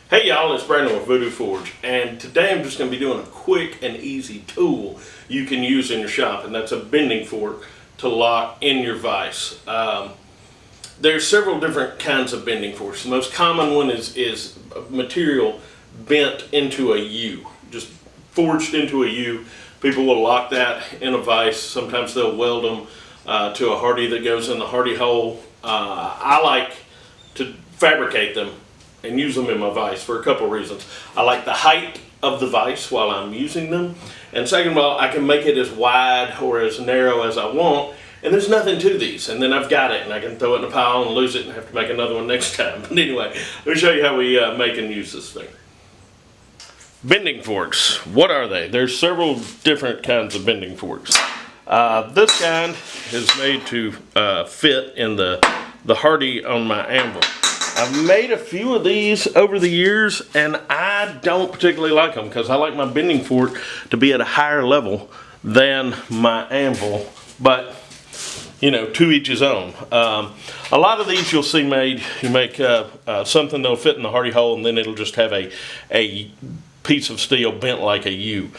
Hey y'all, it's Brandon with Voodoo Forge, and today I'm just going to be doing a quick and easy tool you can use in your shop, and that's a bending fork to lock in your vise. There's several different kinds of bending forks. The most common one is material bent into a U, just forged into a U. People will lock that in a vise. Sometimes they'll weld them to a hardy that goes in the hardy hole. I like to fabricate them and use them in my vise for a couple of reasons. I like the height of the vise while I'm using them, and second of all, I can make it as wide or as narrow as I want, and there's nothing to these, and then I've got it and I can throw it in a pile and lose it and have to make another one next time. But anyway, let me show you how we make and use this thing. Bending forks, what are they? There's several different kinds of bending forks. This kind is made to fit in the hardy on my anvil. I've made a few of these over the years, and I don't particularly like them because I like my bending fork to be at a higher level than my anvil, but you know, to each his own. A lot of these you'll see made, you make something that'll fit in the hardy hole, and then it'll just have a piece of steel bent like a U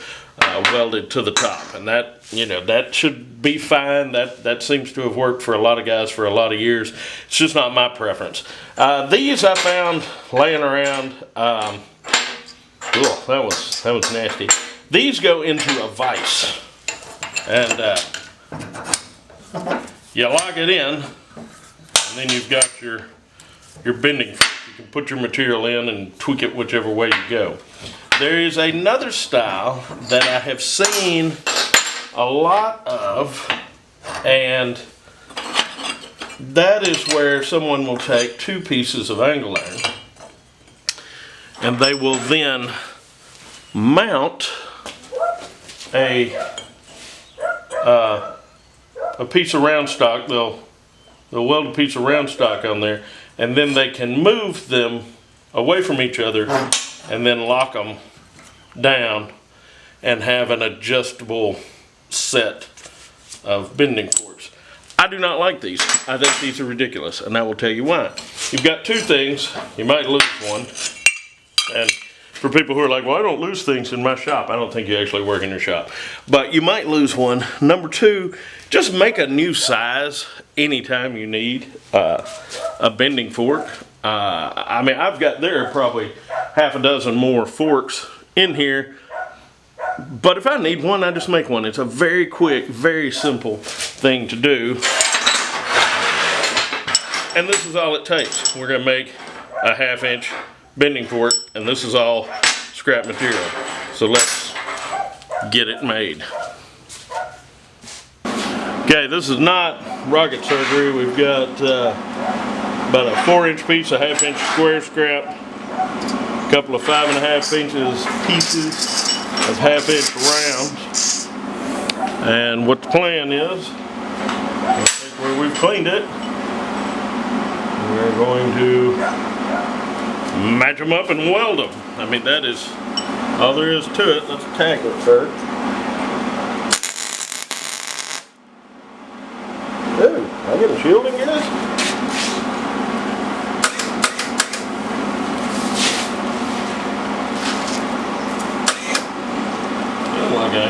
welded to the top, and that, you know, that should be fine. That seems to have worked for a lot of guys for a lot of years. It's just not my preference. These I found laying around. That was nasty. These go into a vise, and you lock it in, and then you've got your bending fork. You can put your material in and tweak it whichever way you go. There is another style that I have seen a lot of, and that is where someone will take two pieces of angle iron and they will then mount a piece of round stock. They'll weld a piece of round stock on there, and then they can move them away from each other and then lock them down and have an adjustable set of bending forks. I do not like these. I think these are ridiculous, and I will tell you why. You've got two things. You might lose one, and for people who are like, well, I don't lose things in my shop, I don't think you actually work in your shop, but you might lose one. Number two, just make a new size anytime you need a bending fork. I mean, there are probably half a dozen more forks in here, but if I need one, I just make one. It's a very quick, very simple thing to do, and this is all it takes. We're going to make a 1/2 inch bending fork, and this is all scrap material, so let's get it made. Okay, this is not rocket surgery. We've got about a 4-inch piece, a 1/2 inch square scrap, a couple of 5.5 inches pieces of 1/2 inch rounds, and what the plan is, I think where we've cleaned it, we're going to match them up and weld them. I mean, that is all there is to it. Let's tack it first. Ooh, I get a shielding, guys? Like I am.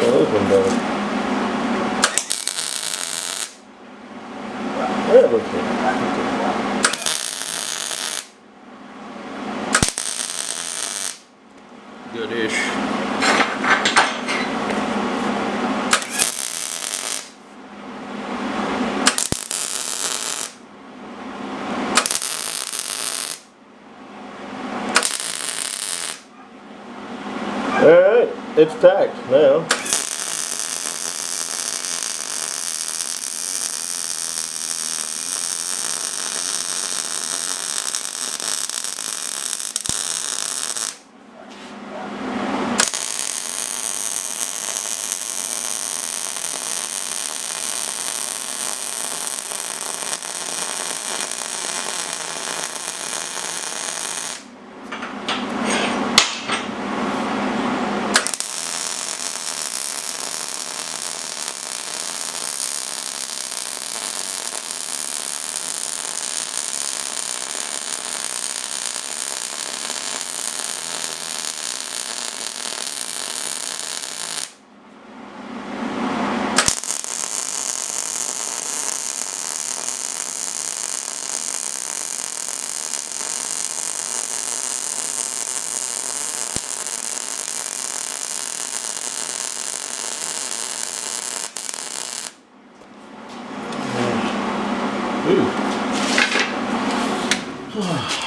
Well, this one does. Yeah, looks good. Good-ish. Alright, it's tacked now.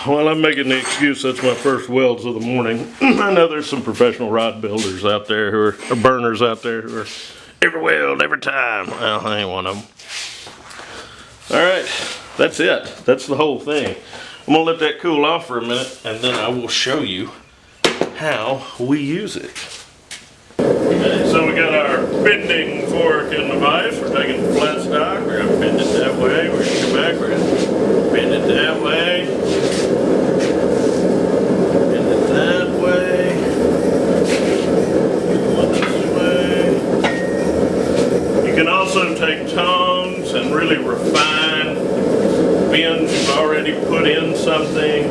Well, I'm making the excuse that's my first welds of the morning. I know there's some professional rod builders out there who are, or burners out there who are every weld, every time. Well, I ain't one of them. All right, that's it. That's the whole thing. I'm gonna let that cool off for a minute, and then I will show you how we use it. Okay, so we got our bending fork in the vise. We're taking the flat stock. We're gonna bend it that way. We're gonna come back. We're gonna bend it that way. Bend it that way. One this way. You can also take tongs and really refine bends you've already put in something.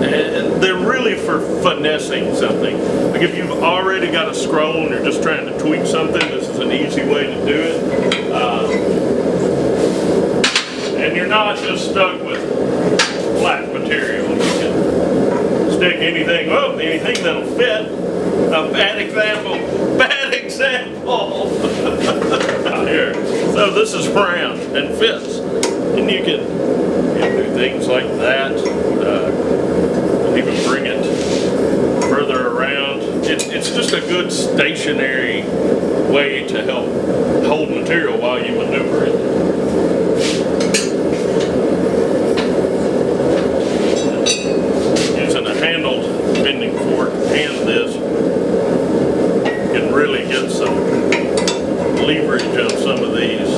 And they're really for finessing something. Like if you've already got a scroll and you're just trying to tweak something, this is an easy way to do it. And you're not just stuck with flat material. You can stick anything, anything that'll fit. A bad example. Bad example. Here. So this is round and fits. And you can do things like that. Even bring it further around. It's just a good stationary way to help hold material while you maneuver it. Using a handled bending fork and this, you can really get some leverage on some of these.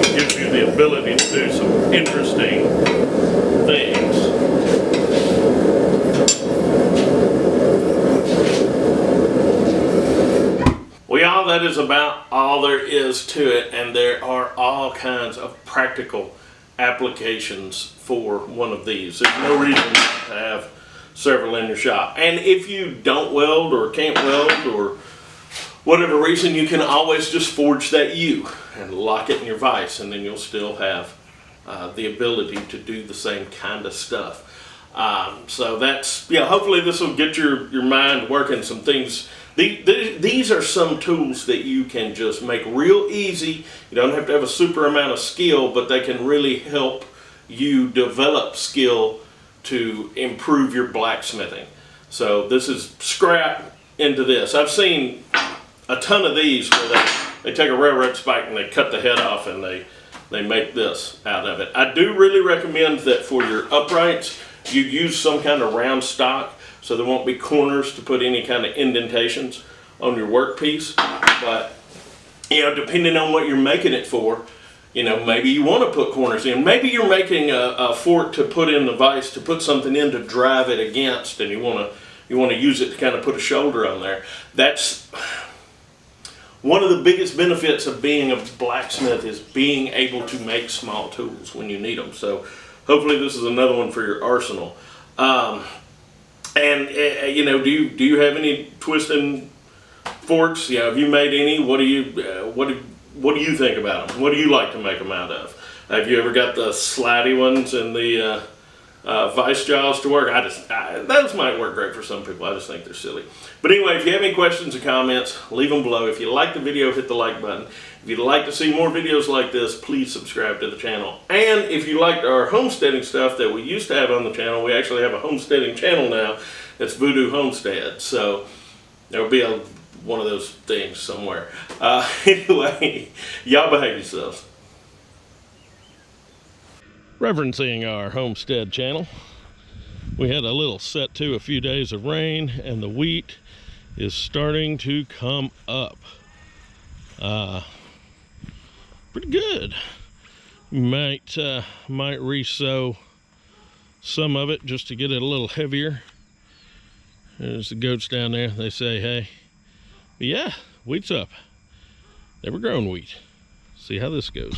It gives you the ability to do some interesting things. Well, y'all, that is about all there is to it, and there are all kinds of practical applications for one of these. There's no reason to have several in your shop. And if you don't weld or can't weld or whatever reason, you can always just forge that U and lock it in your vise, and then you'll still have the ability to do the same kind of stuff. So that's, hopefully this will get your mind working some things. These are some tools that you can just make real easy. You don't have to have a super amount of skill, but they can really help you develop skill to improve your blacksmithing. So this is scrap into this. I've seen a ton of these where they take a railroad spike and they cut the head off and they make this out of it. I do really recommend that for your uprights, you use some kind of round stock so there won't be corners to put any kind of indentations on your workpiece. But, depending on what you're making it for, maybe you want to put corners in. Maybe you're making a fork to put in the vise, to put something in to drive it against, and you want to use it to kind of put a shoulder on there. That's one of the biggest benefits of being a blacksmith, is being able to make small tools when you need them. So hopefully this is another one for your arsenal. Do you have any twisting forks? Have you made any? What do you think about them? What do you like to make them out of? Have you ever got the slidey ones and the vice jaws to work? Those might work great for some people. I just think they're silly. But anyway, if you have any questions or comments, leave them below. If you like the video, hit the like button. If you'd like to see more videos like this, please subscribe to the channel. And if you liked our homesteading stuff that we used to have on the channel, we actually have a homesteading channel now. That's Voodoo Homestead. So there'll be one of those things somewhere. Anyway, y'all behave yourselves. Reverencing our homestead channel. We had a little set to a few days of rain, and the wheat is starting to come up. Pretty good. Might re-sow some of it just to get it a little heavier. There's the goats down there. They say hey. But yeah, wheat's up. Never grown wheat. See how this goes.